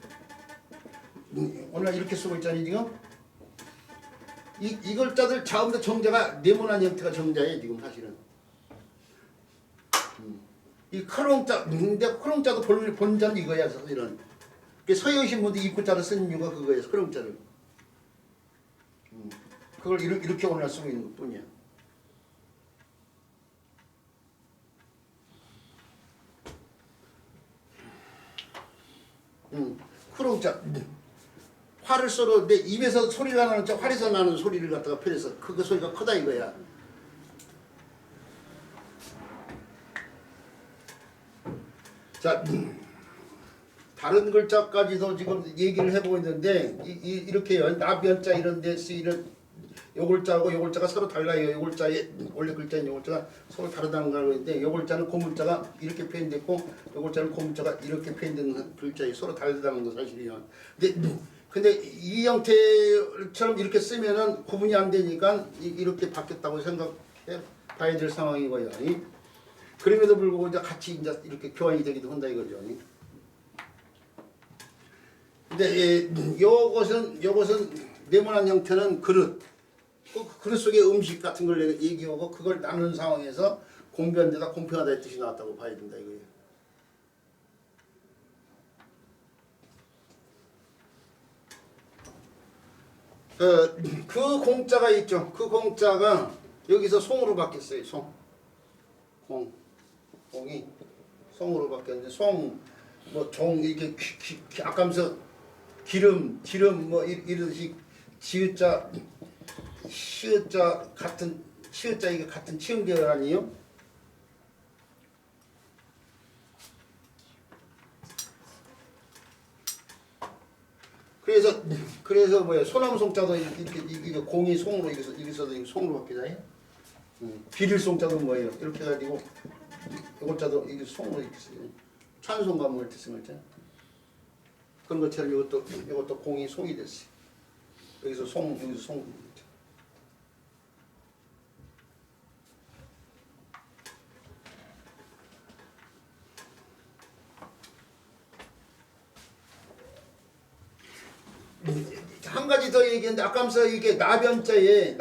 원래 이렇게 쓰고 있잖아요 지금. 이 글자들 전부 다 정자가 네모난 형태가 정자예요 지금 사실은. 이 크롱자, 근데 크롱자도 본자는 이거야 사실은. 서여신 분들이 입구자를 쓰는 이유가 그거예요. 크롱자를. 그걸 이렇게 오늘 쓰고 있는 것 뿐이야. 크롱자. 활을 쏘는데 입에서 소리가 나는 저 활에서 나는 소리를 갖다가 표현해서 그 소리가 크다 이거야. 자, 다른 글자까지도 지금 얘기를 해보고 있는데 이렇게요. 나변자 이런 데 쓰이는 요 글자하고 요 글자가 서로 달라요. 요 글자의 원래 글자인 요 글자가 서로 다르다는 걸 알고 있는데 요 글자는 고문자가 이렇게 표현됐고 요 글자는 고문자가 이렇게 표현된 글자에 서로 다르다는 거 사실이에요. 근데 이 형태처럼 이렇게 쓰면은 구분이 안 되니까 이렇게 바뀌었다고 생각해 봐야 될 상황이고요. 그럼에도 불구하고 이제 같이 이제 이렇게 교환이 되기도 한다 이거죠. 근데 요것은 네모난 형태는 그릇. 그 그릇 속에 음식 같은 걸 얘기하고 그걸 나누는 상황에서 공변되다 공평하다의 뜻이 나왔다고 봐야 된다 이거예요. 그 공자가 있죠. 그 공자가 여기서 송으로 바뀌었어요. 공이 송으로 바뀌었는데 뭐 종 이렇게 아까면서 기름 뭐 이러듯이 지읒자 시읒자 같은 시읒자 이게 같은 치음계열 아니에요? 그래서 뭐야 소나무 송자도 이게 공이 송으로 여기서도 송으로 바뀌잖아요. 비릴 송자도 뭐예요? 이렇게 해가지고 이것자도 이게 송으로 이렇게 써요. 찬송가 뭐 이렇게 쓰는 거잖아요. 그런 것처럼 이것도 공이 송이 됐어요. 여기서 송. 한 가지 더 얘기했는데 아까면서 이게 나변자에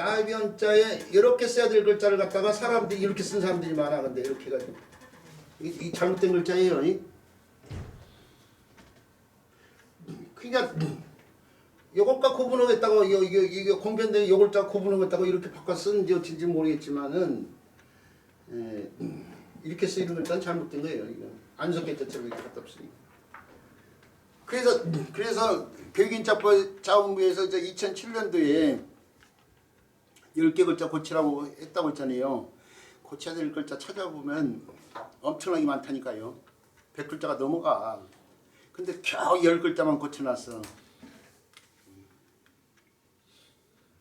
이렇게 써야 될 글자를 갖다가 사람들이 이렇게 쓴 사람들이 많아. 근데 이렇게 해가지고 이 잘못된 글자예요. 그러니까 요것과 구분하겠다고 이게 공변된 요 글자 구분하겠다고 이렇게 바꿔 쓴지 어쩐지 모르겠지만은 이렇게 쓰이는 글자는 잘못된 거예요. 이거 안 섞였자처럼 이렇게 갖다 없으니까. 그래서 교육인자본부에서 2007년도에 10개 글자 고치라고 했다고 했잖아요. 고쳐야 될 글자 찾아보면 엄청나게 많다니까요. 100글자가 넘어가. 근데 겨우 10글자만 고쳐놨어.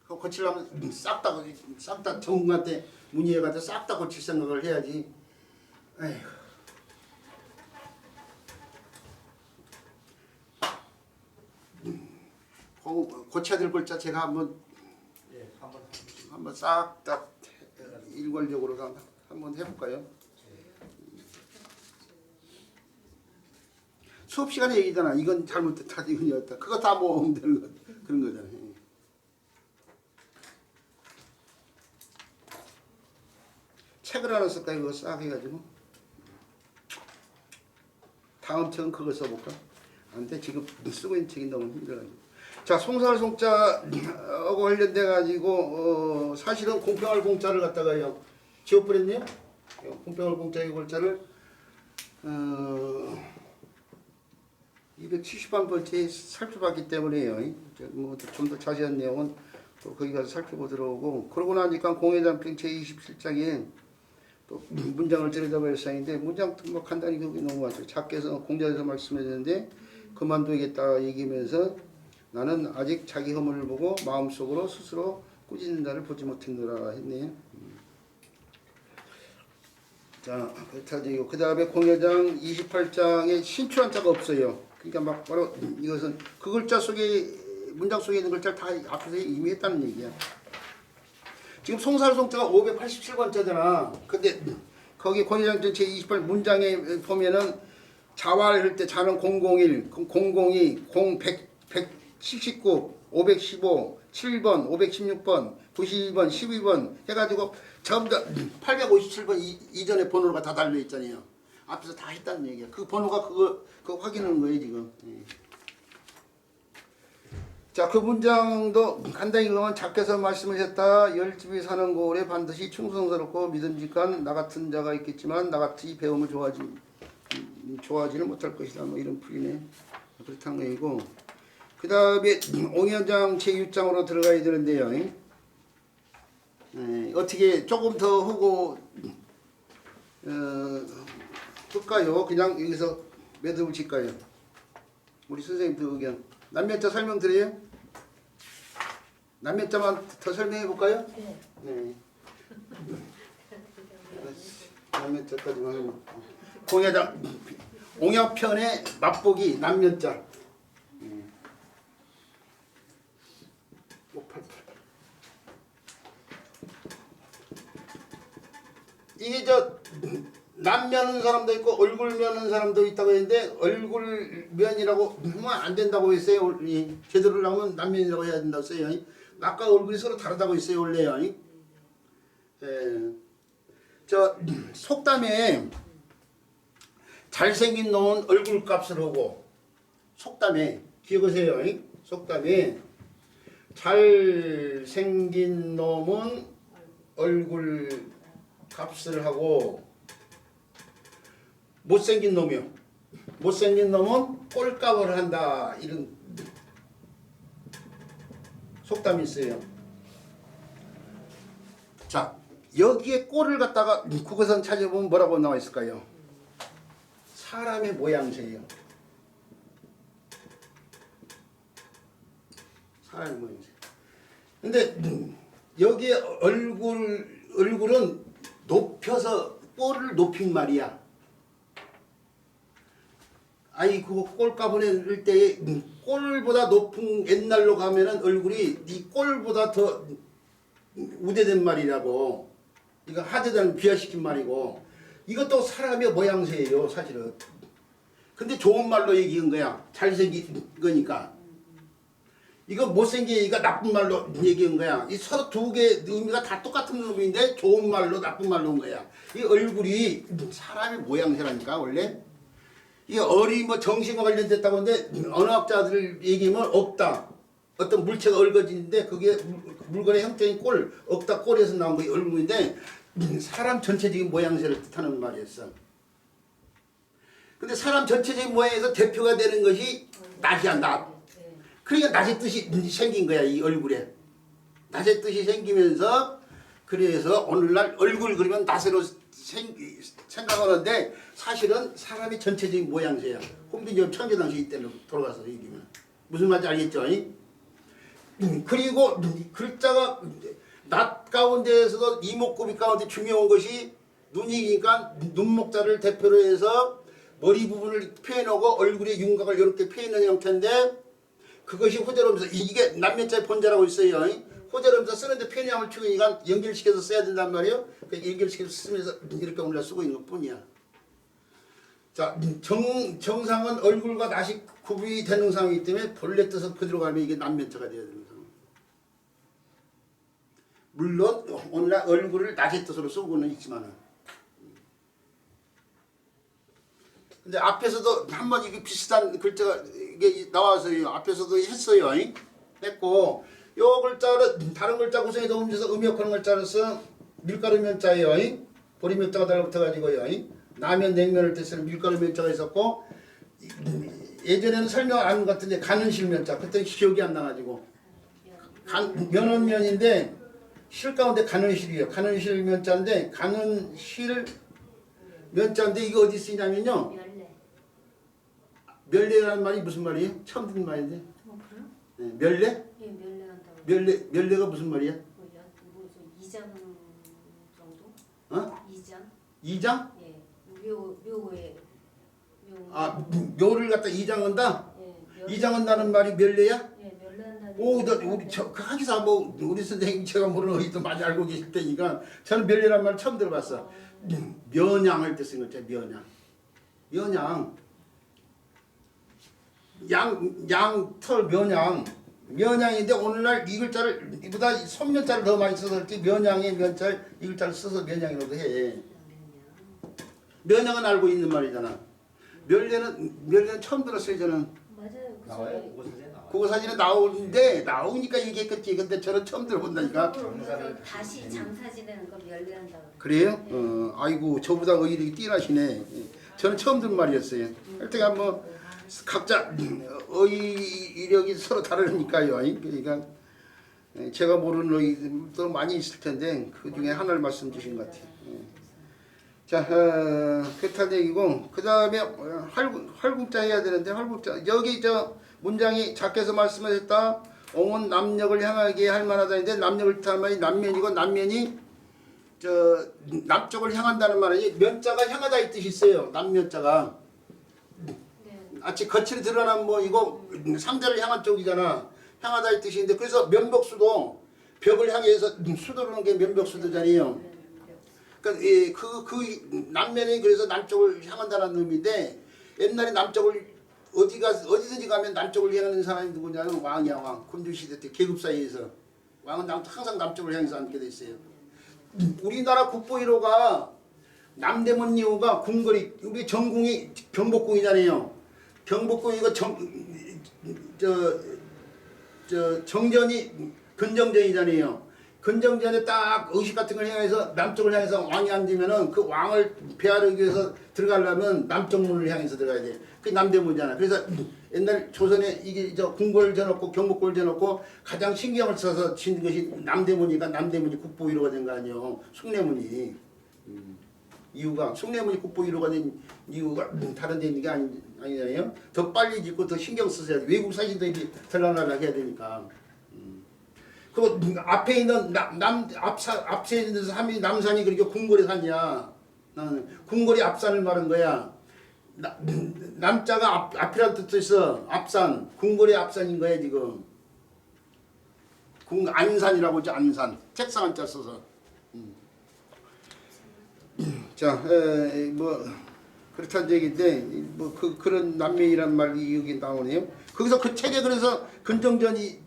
그거 고치려면 싹 다 전문가한테 문의해가지고 싹 다 고칠 생각을 해야지. 에휴. 고쳐야 될 글자 제가 한번 싹 다 일괄적으로 한번 해볼까요? 수업 시간에 얘기잖아. 이건 잘못됐다, 이건 이었다. 그거 다 모으면 되는 거 그런 거잖아요. 책을 하나 쓸까요? 그거 싹 해가지고 다음 책은 그거 써볼까? 안 돼. 지금 쓰고 있는 책이 너무 힘들어가지고. 자, 송사할 송자하고 관련돼 가지고 사실은 공평할 공자를 갖다가요 지워버렸네요. 공평할 공자 이 글자를 270번째에 살펴봤기 때문에요. 좀 더 자세한 내용은 또 거기 가서 살펴보도록 하고, 그러고 나니까 공회장평 제27장에 또 문장을 들여다볼 사인데 문장 등록한다니 그게 너무 많죠. 작게서 공자에서 말씀했는데 그만두겠다 얘기하면서 나는 아직 자기 허물을 보고 마음속으로 스스로 꾸짖는다를 보지 못했노라 했네요. 자, 그렇다지요. 그 다음에 공회장 28장에 신추한 자가 없어요. 그러니까 막 바로 이것은 그 글자 속에 문장 속에 있는 글자를 다 앞에서 이미 했다는 얘기야. 지금 송사송자가 587번째잖아. 근데 거기 공회장 전체 28 문장에 보면은 자활 할 때 자는 001, 002, 179, 515, 7번, 516번, 92번, 12번 해가지고 전부 다 857번 이전에 번호가 다 달려 있잖아요. 앞에서 다 했다는 얘기야. 그 번호가 그거 확인하는 거예요 지금. 자, 그 문장도 간단히 읽으면 작게서 말씀하셨다. 열집이 사는 고을에 반드시 충성스럽고 믿음직한 나 같은 자가 있겠지만 나같이 배움을 좋아하지는 못할 것이다. 뭐 이런 풀이네. 그렇다는 거이고, 그 다음에 옹현장 제6장으로 들어가야 되는데요. 어떻게 조금 더 하고 할까요? 그냥 여기서 매듭을 칠까요? 우리 선생님들 의견. 남면자 설명드려요? 남면자만 더 설명해 볼까요? 네. 남면자까지만 하면 공야장 옹야편의 맛보기 남면자. 588. 이게 남 면은 사람도 있고 얼굴 면은 사람도 있다고 했는데 얼굴 면이라고 하면 안 된다고 했어요. 제대로 나오면 남면이라고 해야 된다고 했어요. 아까 얼굴이 서로 다르다고 했어요 원래요. 속담에 잘생긴 놈은 얼굴 값을 하고, 속담에 기억하세요. 속담에 잘생긴 놈은 얼굴 값을 하고 못생긴 놈은 꼴값을 한다. 이런 속담이 있어요. 자, 여기에 꼴을 갖다가 국어선 찾아보면 뭐라고 나와 있을까요? 사람의 모양새예요. 사람의 모양새. 근데 여기에 얼굴은 높여서 꼴을 높인 말이야. 아니 그거 꼴값을 할 때 꼴보다 높은 옛날로 가면은 얼굴이 네 꼴보다 더 우대된 말이라고. 이거 하대는 비하시킨 말이고, 이것도 사람의 모양새예요 사실은. 근데 좋은 말로 얘기한 거야. 잘생긴 거니까. 이거 못생기니까 나쁜 말로 얘기한 거야. 이 서로 두 개 의미가 다 똑같은 의미인데 좋은 말로 나쁜 말로 온 거야. 이 얼굴이 사람의 모양새라니까 원래. 이게 얼이 뭐 정신과 관련됐다고 하는데 언어학자들 얘기하면 없다. 어떤 물체가 얽어지는데 그게 물건의 형태인 꼴, 없다 꼴에서 나온 거 얼굴인데 사람 전체적인 모양새를 뜻하는 말이었어. 근데 사람 전체적인 모양에서 대표가 되는 것이 낫이야, 낫. 그러니까 낫의 뜻이 생긴 거야, 이 얼굴에. 낫의 뜻이 생기면서 그래서 오늘날 얼굴 그리면 낫으로 생각하는데 사실은 사람의 전체적인 모양새야. 홍빈점 청계당시 이때는 돌아가서 얘기면 무슨 말인지 알겠죠? 그리고 글자가 낫 가운데에서도 이목구비 가운데 중요한 것이 눈이니까 눈목자를 대표로 해서 머리 부분을 표현하고 얼굴의 윤곽을 이렇게 표현하는 형태인데 그것이 호재로면서 이게 남면자의 본자라고 있어요. 호재로면서 쓰는데 편의함을 추구니까 연결시켜서 써야 된단 말이에요. 연결시켜서 쓰면서 이렇게 올라 쓰고 있는 것 뿐이야. 자, 정상은 얼굴과 낫이 구분이 되는 상황이기 때문에 본래 뜻은 그대로 가면 이게 남면자가 되어야 되는 상황. 물론 오늘날 얼굴을 낫의 뜻으로 쓰고는 있지만은. 근데 앞에서도 한번 이게 비슷한 글자가 이게 나와서요. 앞에서도 했어요. 했고 요 글자를 다른 글자 구성에 도움돼서 음역하는 글자로서 밀가루 면자예요. 보리 면자가 달라붙어가지고요. 라면 냉면을 뜻하는 밀가루 면자가 있었고 예전에는 설명 안 한 것 같은데 가는실 면자 그때 기억이 안 나가지고 면은 면인데 실 가운데 가는실이에요. 가는실 면자인데 가는실 면자인데 이거 어디 쓰냐면요. 멸레라는 말이 무슨 말이에요? 처음 듣는 말인데. 그래요? 네, 멸레? 예, 멸레한다고. 멸레가 무슨 말이야? 뭐 2장 정도? 어? 2장? 2장? 예. 묘에 묘를 갖다 2장한다? 예. 2장한다는 말이 멸레야? 예, 멸레한다는. 오, 우리 그 하기사 뭐 우리 선생님 제가 모르는 어디도 많이 알고 계실 테니까 저는 멸레란 말 처음 들어봤어. 면양할 때 쓴 거죠. 면양. 면양. 양털 면양인데 오늘날 이 글자를 이보다 손면자를 더 많이 써서 이렇게 면양의 면자 이 글자를 써서 면양이라고 해. 면양은 알고 있는 말이잖아. 멸레는 처음 들었어요 저는. 맞아요. 나와요? 국어사진에 나와요. 국어사진에 나오는데 나오니까 얘기했겠지. 근데 저는 처음 들어본다니까. 다시 장사 지내는 거 멸레한다고. 그래요? 아이고 저보다 의력이 뛰어나시네. 저는 처음 듣는 말이었어요. 하여튼 뭐 각자 의력이 서로 다르니까요. 그러니까 제가 모르는 의도 많이 있을 텐데 그 중에 하나를 말씀 주신 것 같아요. 자, 그렇다는 얘기고 그 다음에 활궁자 해야 되는데 활궁자 여기 저 문장이 작게서 말씀하셨다. 옹은 남녘을 향하게 할 만하다는데 남녘을 뜻하는 말이 남면이고 남면이 저 남쪽을 향한다는 말이 면자가 향하다 이 뜻이 있어요. 남면자가 아치 거칠이 드러난 뭐 이거 상대를 향한 쪽이잖아. 향하다 이 뜻인데 그래서 면벽수도 벽을 향해서 수도르는 게 면벽수도잖아요. 그러니까 그 남면이 그래서 남쪽을 향한다는 의미인데 옛날에 남쪽을 어디든지 가면 남쪽을 향하는 사람이 누구냐면 왕이야 왕. 군주시대 때 계급 사이에서 왕은 항상 남쪽을 향해서 앉게 돼 있어요. 우리나라 국보 1호가 남대문 이호가 궁궐이 우리 정궁이 경복궁이잖아요. 경복궁 이거 정전이 근정전이잖아요. 근정전에 딱 의식 같은 걸 향해서 남쪽을 향해서 왕이 앉으면은 그 왕을 배하기 위해서 들어가려면 남쪽 문을 향해서 들어가야 돼. 그게 남대문이잖아. 그래서 옛날 조선에 이게 저 궁궐 져놓고 경복궁을 져놓고 가장 신경을 써서 짓는 것이 남대문이니까 남대문이 국보 1호가 된 거 아니에요. 숭례문이. 이유가 숭례문이 국보 1호가 된 이유가 다른 데 있는 게 아니잖아요. 더 빨리 짓고 더 신경 쓰셔야 돼. 외국 사진들이 들러나게 해야 되니까. 그 앞에 있는 앞에 있는 산이 남산이 그렇게 궁궐의 산이야. 궁궐이 앞산을 말한 거야. 남자가 앞이란 뜻도 있어. 앞산. 궁궐의 앞산인 거야 지금. 안산이라고 하죠. 안산. 책상 한자 써서. 자, 뭐 그렇다는 얘기인데 뭐 그런 남면이란 말이 여기 나오네요. 거기서 그 책에 그래서 근정전이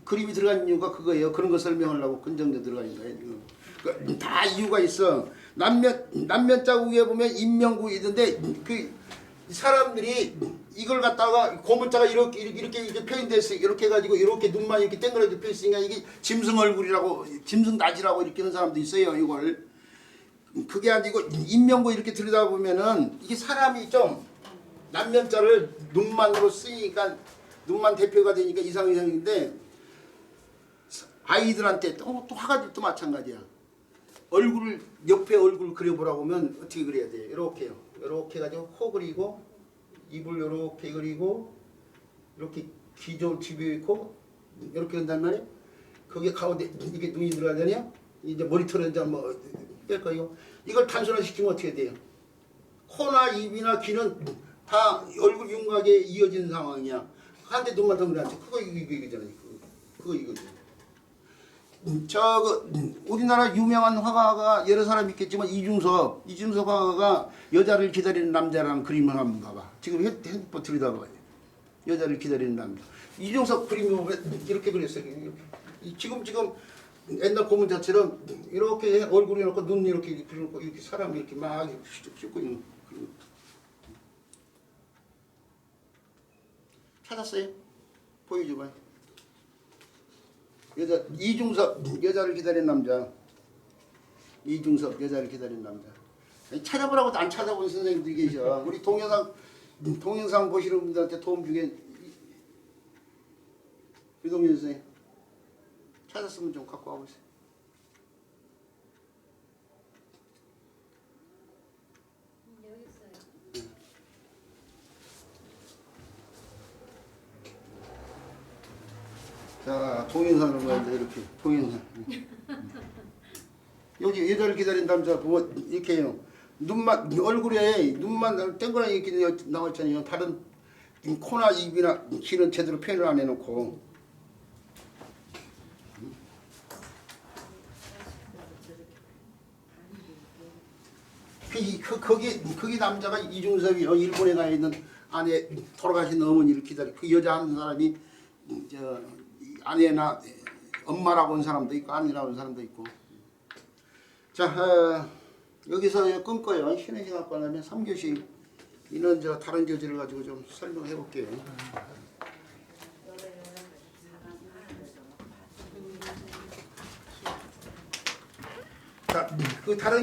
그림이 들어간 이유가 그거예요. 그런 거 설명하려고 근정제 들어간 거예요. 다 이유가 있어. 남면 자국에 보면 인명국이 있는데 그 사람들이 이걸 갖다가 고물자가 이렇게 표현돼 있어. 이렇게 해가지고 이렇게 눈만 이렇게 땡그랗게 펴 있으니까 이게 짐승 얼굴이라고 짐승 나지라고 이렇게 하는 사람도 있어요. 이걸 그게 아니고 인명국 이렇게 들여다보면은 이게 사람이 좀 남면자를 눈만으로 쓰니까 눈만 대표가 되니까 이상인데 아이들한테 또 화가들도 마찬가지야. 얼굴을 옆에 얼굴 그려보라고 하면 어떻게 그려야 돼요? 이렇게요. 이렇게 해가지고 코 그리고 입을 이렇게 그리고 이렇게 귀좀 집어있고 이렇게 한단 말이에요. 거기에 가운데 이게 눈이 들어가잖아요. 이제 머리털은 이제 뭐 뺄 거예요. 이걸 단순화시키면 어떻게 돼요? 코나 입이나 귀는 다 얼굴 윤곽에 이어지는 상황이야. 한데 눈만 더 그려놨지. 그거 이거잖아요. 그거 이거죠. 우리나라 유명한 화가가 여러 사람 있겠지만 이중섭 화가가 여자를 기다리는 남자라는 그림을 한번 봐봐. 지금 핸드폰 들여다봐요. 여자를 기다리는 남자. 이중섭 그림을 보면 이렇게 그렸어요. 지금 옛날 고문자처럼 이렇게 얼굴 해놓고 눈 이렇게 그려놓고 이렇게 사람 이렇게 막 씹고 있는 그런. 찾았어요? 보여줘봐요. 이중섭 여자를 기다리는 남자. 이중섭 여자를 기다리는 남자. 찾아보라고도 안 찾아본 선생님들이 계셔. 우리 동영상 보시는 분들한테 도움 주게 유동민 선생님 찾았으면 좀 갖고 와보세요. 여기 있어요. 자, 동영상으로 봐야 돼. 이렇게 동영상. 여기 여자를 기다린 남자 보면 이렇게 해요. 눈만 얼굴에 눈만 땡그랗게 이렇게 나와 있잖아요. 다른 코나 입이나 귀는 제대로 표현을 안 해놓고. 거기 남자가 이중섭이요. 일본에 가 있는 아내 돌아가신 어머니를 기다리. 그 여자 한 사람이 저 아내나 엄마라고 하는 사람도 있고 아내라고 하는 사람도 있고. 자 여기서 끊고요. 쉬는 시간 꺼내면 3교시 이런 저 다른 교재를 가지고 좀 설명해 볼게요. 자, 그 다른